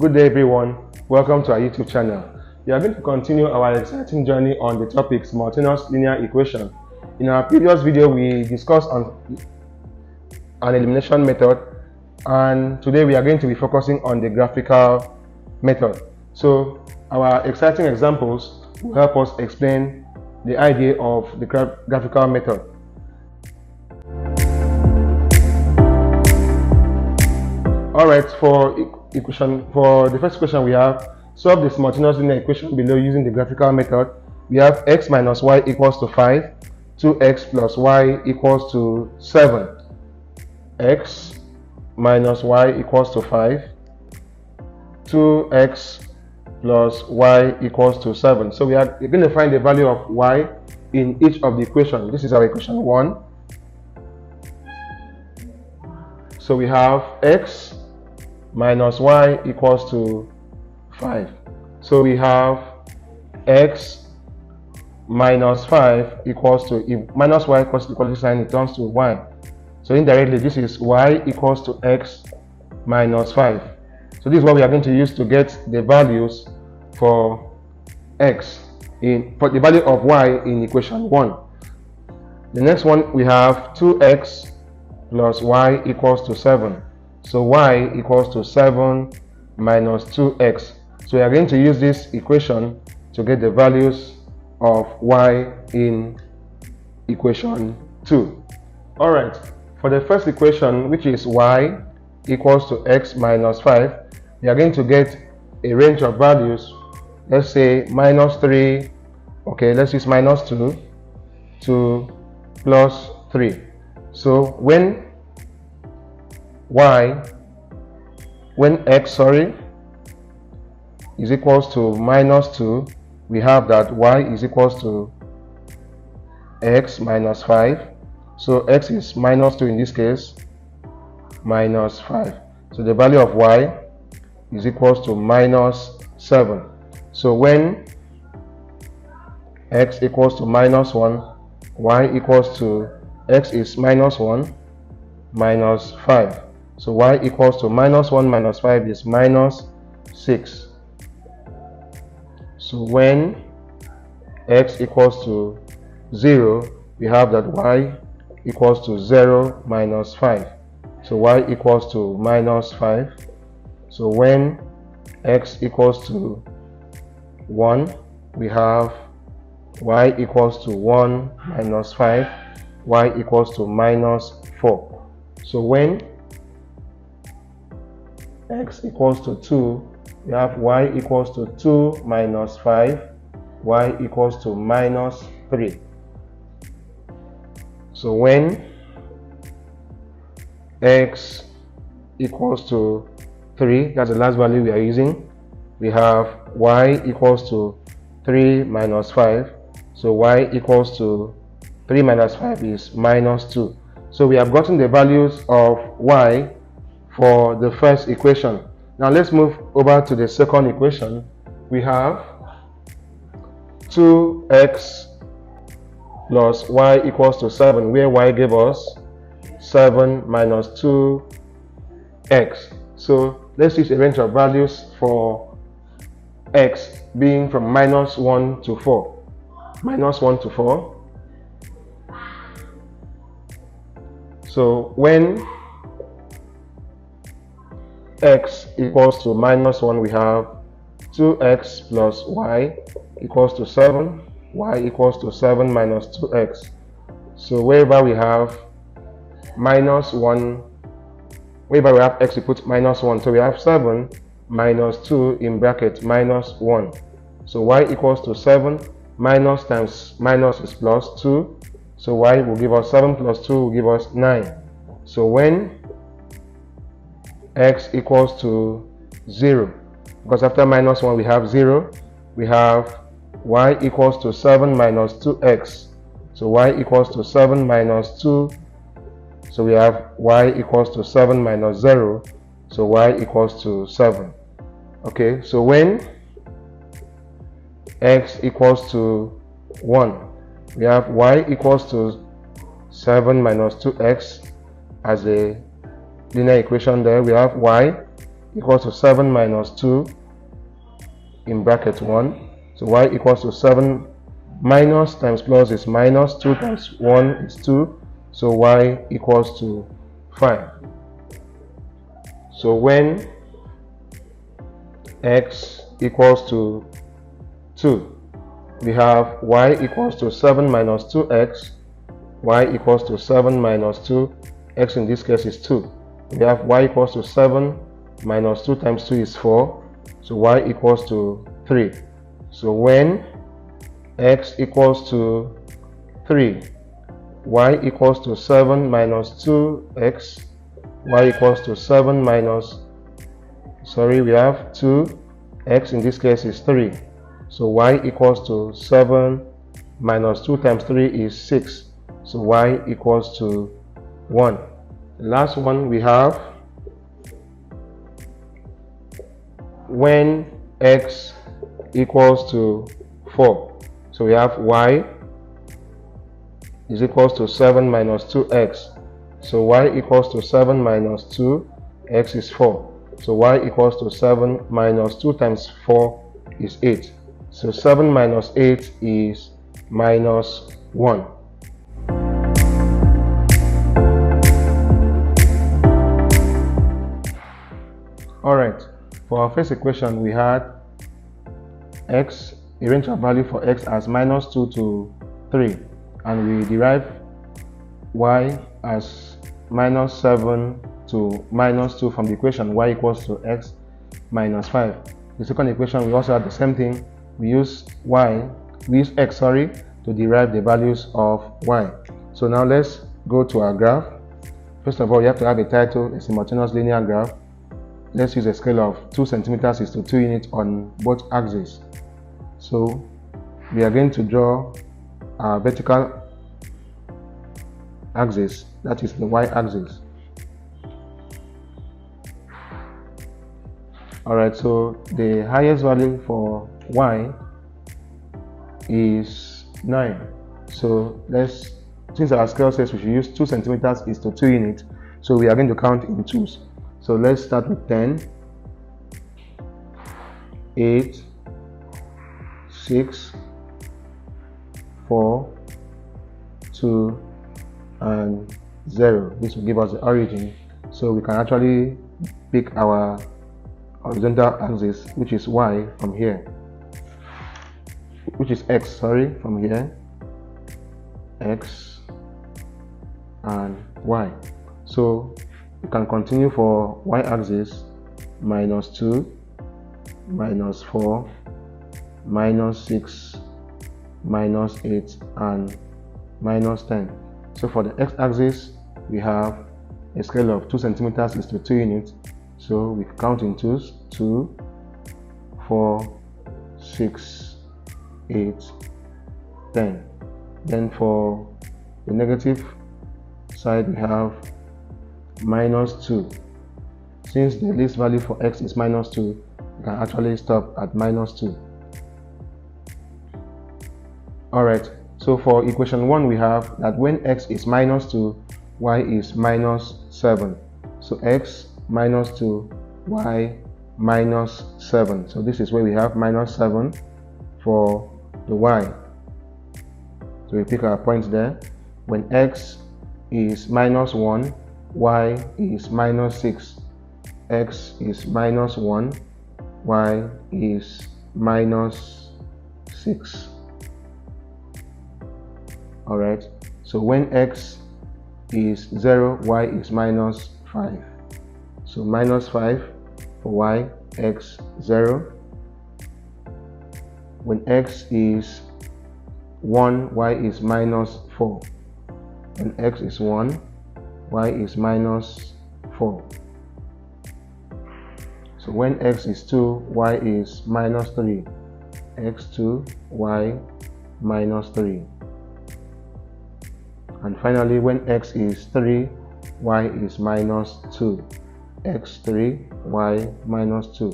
Good day everyone, welcome to our YouTube channel. We are going to continue our exciting journey on the topic simultaneous linear equation. In our previous video we discussed on an elimination method, and today we are going to be focusing on the graphical method. So our exciting examples will help us explain the idea of the graphical method. Alright, for the first equation we have, solve the simultaneous linear equation below using the graphical method. We have x minus y equals to 5, 2x plus y equals to 7. X minus y equals to 5, 2x plus y equals to 7. So we are going to find the value of y in each of the equations. This is our equation 1. So we have x minus y equals to 5. So we have x minus 5 equals to, if minus y equals to the equality sign, it turns to y. So indirectly this is y equals to x minus 5. So this is what we are going to use to get the values for the value of y in equation 1. The next one we have 2x plus y equals to 7. So y equals to 7 minus 2x. So we are going to use this equation to get the values of y in equation 2. Alright, for the first equation, which is y equals to x minus 5, we are going to get a range of values. Let's say minus 3, okay, let's use minus 2 to plus 3. So when x is equals to minus 2, we have that y is equals to x minus 5. So x is minus 2 in this case, minus 5. So the value of y is equals to minus 7. So when x equals to minus 1, y equals to x is minus 1 minus 5. So y equals to minus 1 minus 5 is minus 6. So when x equals to 0, we have that y equals to 0 minus 5. So y equals to minus 5. So when x equals to 1, we have y equals to 1 minus 5, y equals to minus 4. So when x equals to 2, we have y equals to 2 minus 5, y equals to minus 3. So when x equals to 3, that's the last value we are using, we have y equals to 3 minus 5. So y equals to 3 minus 5 is minus 2. So we have gotten the values of y for the first equation. Now let's move over to the second equation. We have 2x plus y equals to 7, where y gave us 7 minus 2x. So let's use a range of values for x being from minus 1 to 4. Minus 1 to 4. So when x equals to minus 1, we have 2x plus y equals to 7, y equals to 7 minus 2x. So wherever we have minus 1, wherever we have x, we put minus 1. So we have 7 minus 2 in bracket minus 1. So y equals to 7, minus times minus is plus 2. So y will give us 7 plus 2 will give us 9. So when x equals to 0, because after minus 1 we have 0, we have y equals to 7 minus 2x. So y equals to 7 minus 2. So we have y equals to 7 minus 0. So y equals to 7. Okay, so when x equals to 1, we have y equals to 7 minus 2x as a linear equation there. We have y equals to 7 minus 2 in bracket 1. So y equals to 7 minus times plus is minus, 2 times 1 is 2. So y equals to 5. So when x equals to 2, we have y equals to 7 minus 2x, y equals to 7 minus 2, x in this case is 2. We have y equals to 7 minus 2 times 2 is 4, so y equals to 3. So when x equals to 3, y equals to 7 minus 2x, y equals to 7 minus, we have 2, x in this case is 3. So y equals to 7 minus 2 times 3 is 6. So y equals to 1. The last one we have when x equals to 4. So we have y is equals to 7 minus 2x. So y equals to 7 minus 2, x is 4. So y equals to 7 minus 2 times 4 is 8. So 7 minus 8 is minus 1. Alright, for our first equation we had x, a range of value for x as minus 2 to 3, and we derive y as minus 7 to minus 2 from the equation y equals to x minus 5. The second equation we also had the same thing. We use x to derive the values of y. So now let's go to our graph. First of all, you have to have a title, a simultaneous linear graph. Let's use a scale of 2 centimeters is to 2 units on both axes. So we are going to draw our vertical axis, that is the y-axis. Alright, so the highest value for y is 9. So since our scale says we should use 2 centimeters is to 2 units, so we are going to count in twos. So let's start with 10, 8, 6, 4, 2, and 0. This will give us the origin. So we can actually pick our horizontal axis, which is y, from here, which is x, from here, x and y. So you can continue for y-axis, minus 2, minus 4, minus 6, minus 8, and minus 10. So for the x-axis, we have a scale of 2 centimeters is to 2 units. So we count in twos, 2, 4, 6, 8, 10. Then for the negative side, we have minus 2. Since the least value for x is minus 2, you can actually stop at minus 2. Alright, so for equation 1, we have that when x is minus 2, y is minus 7. So x minus 2, y minus 7. So this is where we have minus 7 for the y. So we pick our points there. When x is minus 1, y is minus 6. X is minus 1, y is minus 6. Alright, so when x is 0, y is minus 5. So minus 5 for y, x 0. When x is 1, y is minus 4. When x is 1, y is minus 4. So when x is 2, y is minus 3. x2, y minus 3. And finally, when x is 3, y is minus 2. x3, y minus 2.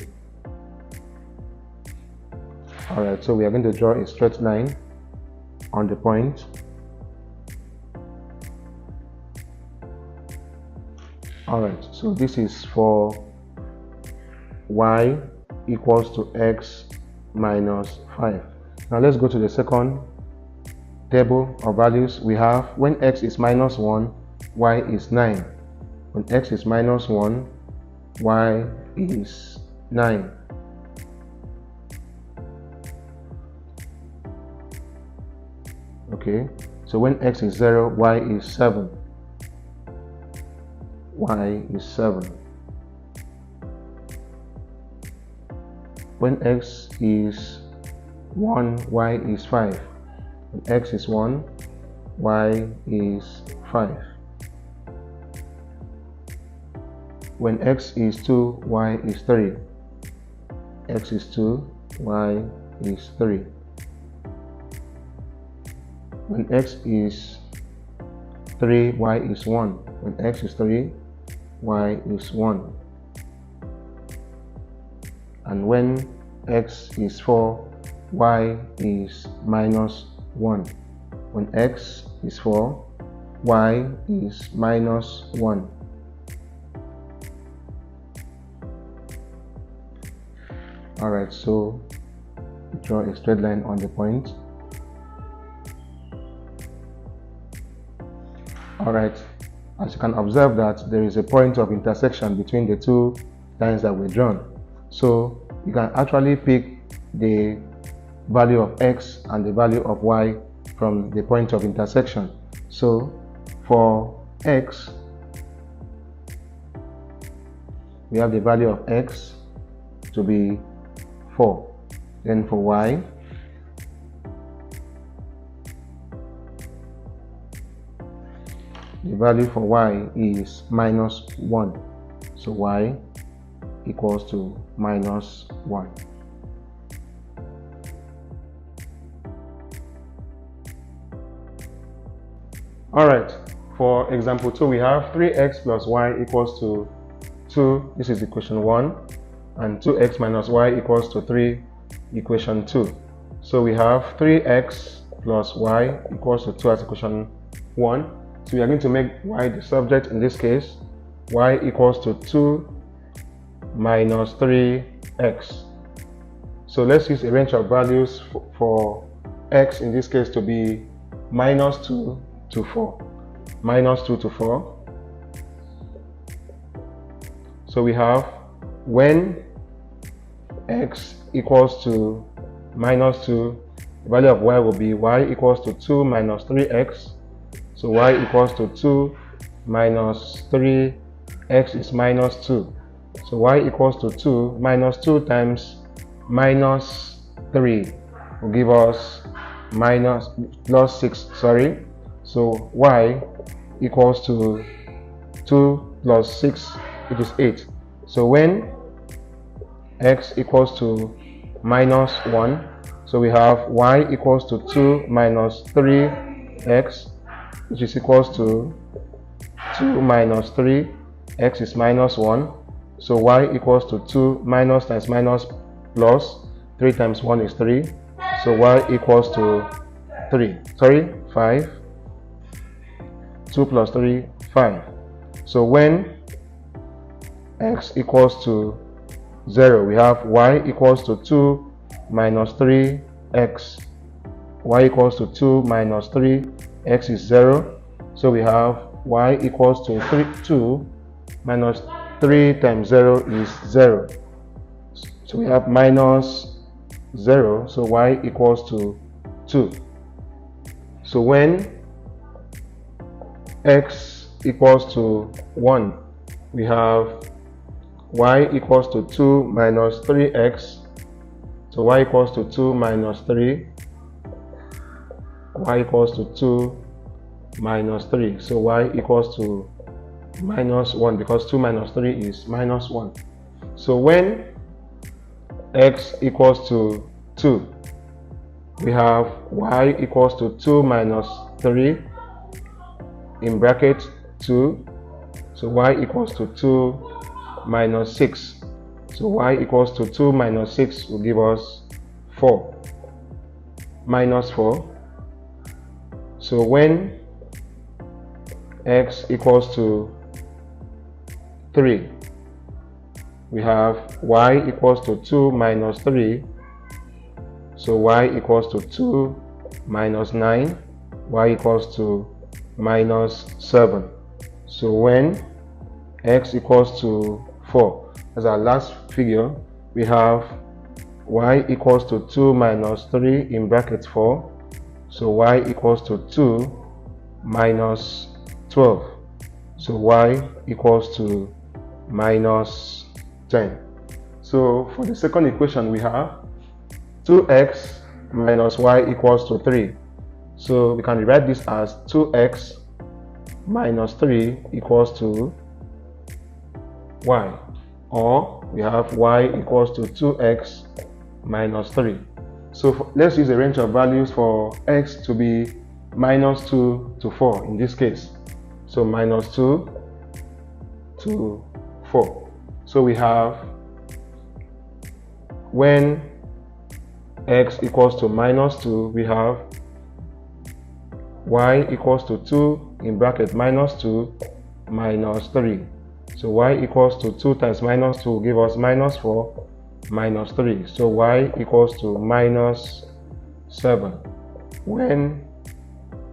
Alright, so we are going to draw a straight line on the point. Alright, so this is for y equals to x minus 5. Now let's go to the second table of values. We have when x is minus 1, y is 9. When x is minus 1, y is 9. Okay, so when x is 0, y is 7. Y is 7. When x is 1, y is 5. When x is 1, y is 5. When x is 2, y is 3. X is 2, y is 3. When x is 3, y is 1. When x is 3, y is 1. And when x is 4, y is minus 1. When x is 4, y is minus 1. Alright, so draw a straight line on the point. Alright, as you can observe that there is a point of intersection between the two lines that were drawn. So you can actually pick the value of x and the value of y from the point of intersection. So for x, we have the value of x to be 4. Then for y, the value for y is minus 1. So y equals to minus 1. Alright, for example 2, we have 3x plus y equals to 2. This is equation 1. And 2x minus y equals to 3, equation 2. So we have 3x plus y equals to 2 as equation 1. So we are going to make y the subject in this case. Y equals to 2 minus 3x. So let's use a range of values for x in this case to be minus 2 to 4. Minus 2 to 4. So we have when x equals to minus 2, the value of y will be y equals to 2 minus 3x. So y equals to 2 minus 3, x is minus 2. So y equals to 2 minus 2 times minus 3 will give us minus plus 6, sorry. So y equals to 2 plus 6, which is 8. So when x equals to minus 1, so we have y equals to 2 minus 3x, which is equals to 2 minus 3, x is minus 1. So y equals to 2 minus times minus plus 3 times 1 is 3. So y equals to 5. 2 plus 3, 5. So when x equals to 0, we have y equals to 2 minus 3x. Y equals to 2 minus 3, x is 0. So we have y equals to 2 minus 3 times 0 is 0. So we have minus 0. So y equals to 2. So when x equals to 1, we have y equals to 2 minus 3x. So y equals to 2 minus 3. Y equals to 2 minus 3. So y equals to minus 1 because 2 minus 3 is minus 1. So when x equals to 2, we have y equals to 2 minus 3 in bracket 2. So y equals to 2 minus 6. So y equals to 2 minus 6 will give us 4. Minus 4. So when x equals to 3, we have y equals to 2 minus 3. So y equals to 2 minus 9, y equals to minus 7. So when x equals to 4, as our last figure, we have y equals to 2 minus 3 in bracket 4. So y equals to 2 minus 12. So y equals to minus 10. So for the second equation, we have 2x minus y equals to 3. So we can rewrite this as 2x minus 3 equals to y, or we have y equals to 2x minus 3. So let's use a range of values for x to be minus 2 to 4 in this case. So minus 2 to 4. So we have when x equals to minus 2, we have y equals to 2 in bracket minus 2 minus 3. So y equals to 2 times minus 2 will give us minus 4 minus 3. So y equals to minus 7. When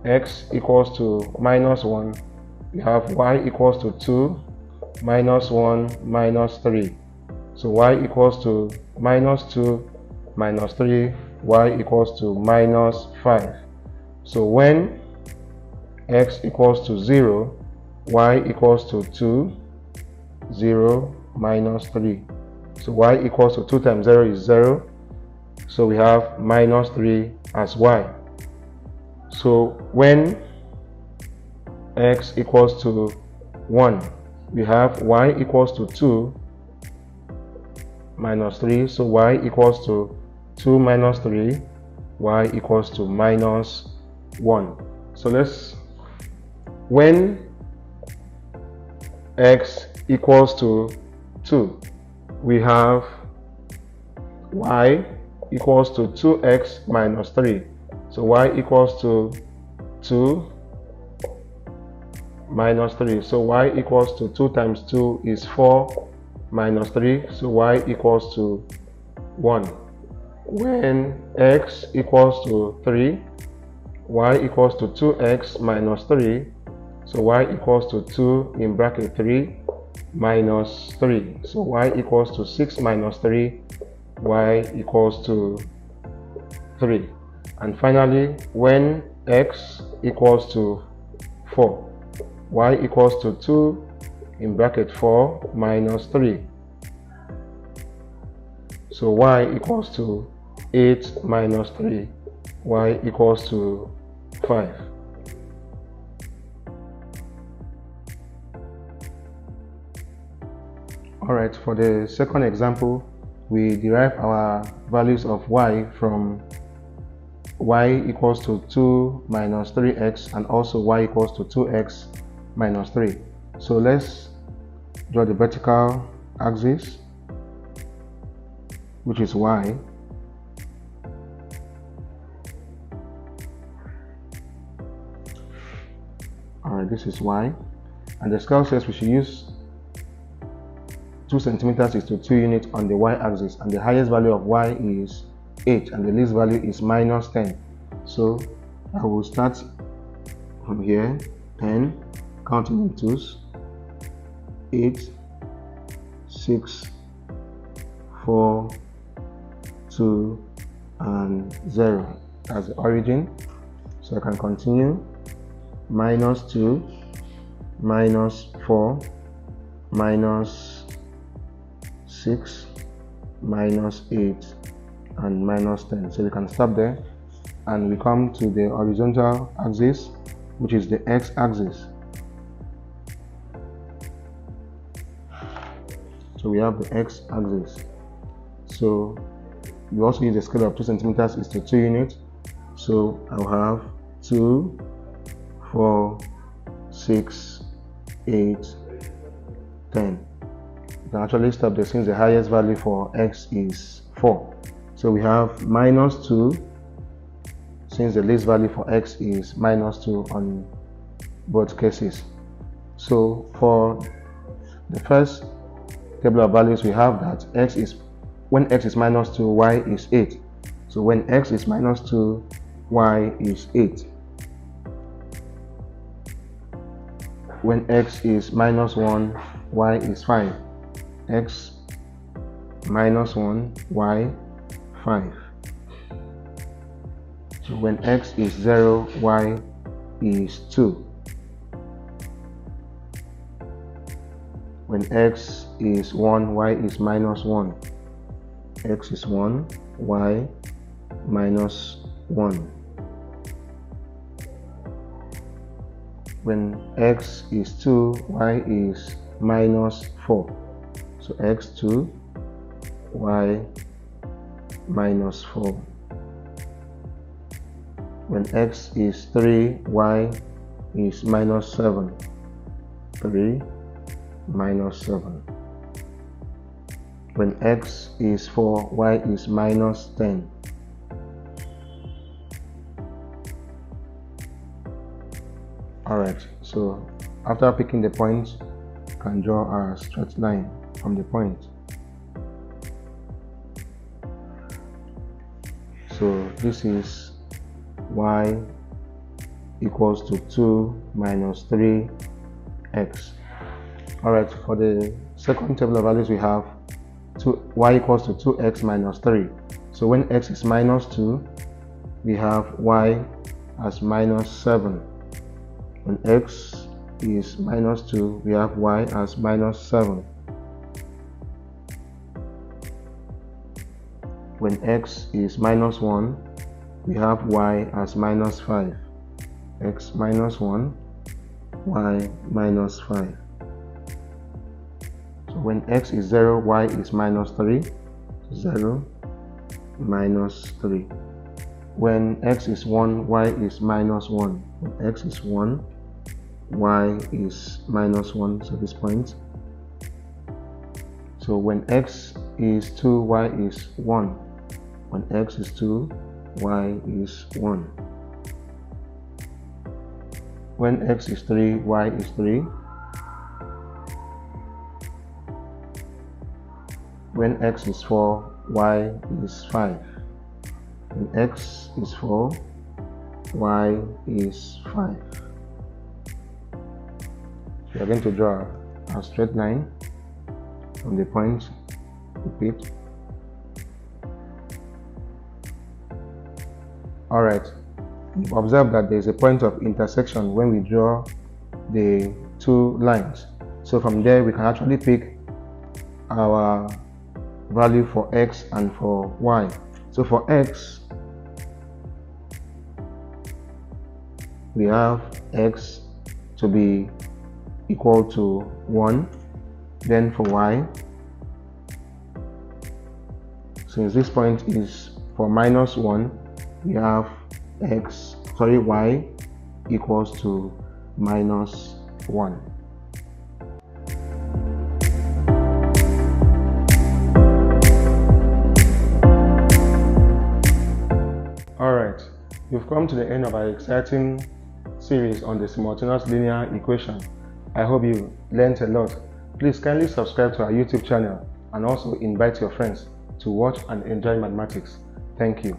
x equals to minus 1, we have y equals to 2 minus 1 minus 3. So y equals to minus 2 minus 3, y equals to minus 5. So when x equals to 0, y equals to 2, 0 minus 3. So y equals to 2 times 0 is 0. So we have minus 3 as y. So when x equals to 1, we have y equals to 2 minus 3. So y equals to 2 minus 3, y equals to minus 1. So when x equals to 2, we have y equals to 2x minus 3. So y equals to 2 minus 3. So y equals to 2 times 2 is 4 minus 3. So y equals to 1. When x equals to 3, y equals to 2x minus 3. So y equals to 2 in bracket 3 minus 3. So y equals to 6 minus 3, y equals to 3. And finally, when x equals to 4, y equals to 2 in bracket 4 minus 3. So y equals to 8 minus 3, y equals to 5. Alright, for the second example, we derive our values of y from y equals to 2 minus 3x and also y equals to 2x minus 3. So let's draw the vertical axis, which is y. Alright, this is y. And the scale says we should use 2 centimeters is to 2 units on the y-axis, and the highest value of y is 8 and the least value is minus 10. So I will start from here, 10, counting in twos, 8, 6, 4, 2, and 0 as the origin. So I can continue, minus 2, minus 4, minus 6, minus 8, and minus 10. So we can stop there and we come to the horizontal axis, which is the x-axis. So we have the x-axis. So we also use a scale of 2 centimeters is to 2 units. So I'll have 2, 4, 6, 8, 10. You can actually stop there since the highest value for x is 4. So we have minus 2 since the least value for x is minus 2 on both cases. So for the first table of values, we have that when x is minus 2, y is 8. So when x is minus 2, y is 8. When x is minus 1, y is 5. X minus 1, y 5. So when x is 0, y is 2. When x is 1, y is minus 1. X is 1, y minus 1. When x is 2, y is minus 4. So x2, y minus 4. When x is 3, y is minus 7. 3 minus 7. When x is 4, y is minus 10. Alright, so after picking the point, you can draw a straight line from the point. So this is y equals to 2 minus 3x. Alright, for the second table of values, we have y equals to 2x minus 3. So when x is minus 2, we have y as minus 7. When x is minus 2, we have y as minus 7. When x is minus 1, we have y as minus 5. X minus 1, y minus 5. So when x is 0, y is minus 3. 0 minus 3. When x is 1, y is minus 1. When x is 1, y is minus 1, so this point. So when x is 2, y is 1. When x is 2, y is 1. When x is 3, y is 3. When x is 4, y is 5. When x is 4, y is 5. We are going to draw a straight line from the point. Repeat. Alright, you've observed that there is a point of intersection when we draw the two lines. So from there we can actually pick our value for x and for y. So for x, we have x to be equal to 1. Then for y, since this point is for minus 1, we have y equals to minus 1. Alright, you've come to the end of our exciting series on the simultaneous linear equation. I hope you learned a lot. Please kindly subscribe to our YouTube channel and also invite your friends to watch and enjoy mathematics. Thank you.